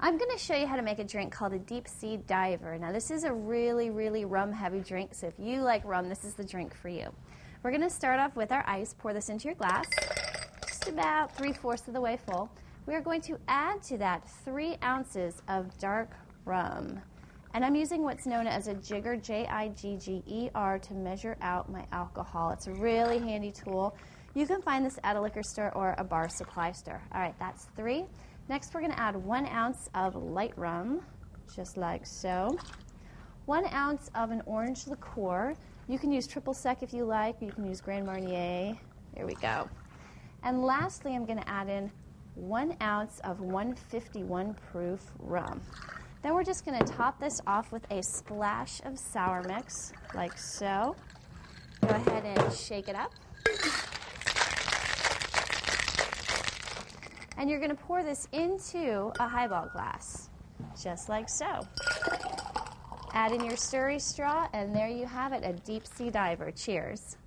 I'm going to show you how to make a drink called a deep sea diver. Now this is a really, really rum heavy drink, so if you like rum, this is the drink for you. We're going to start off with our ice. Pour this into your glass, just about 3/4 of the way full. We are going to add to that 3 ounces of dark rum. And I'm using what's known as a jigger, Jigger, to measure out my alcohol. It's a really handy tool. You can find this at a liquor store or a bar supply store. All right, that's 3. Next, we're going to add 1 ounce of light rum, just like so. 1 ounce of an orange liqueur. You can use triple sec if you like. You can use Grand Marnier. There we go. And lastly, I'm going to add in 1 ounce of 151 proof rum. Then we're just going to top this off with a splash of sour mix, like so. Go ahead and shake it up. And you're going to pour this into a highball glass, just like so. Add in your stirry straw, and there you have it, a deep sea diver. Cheers.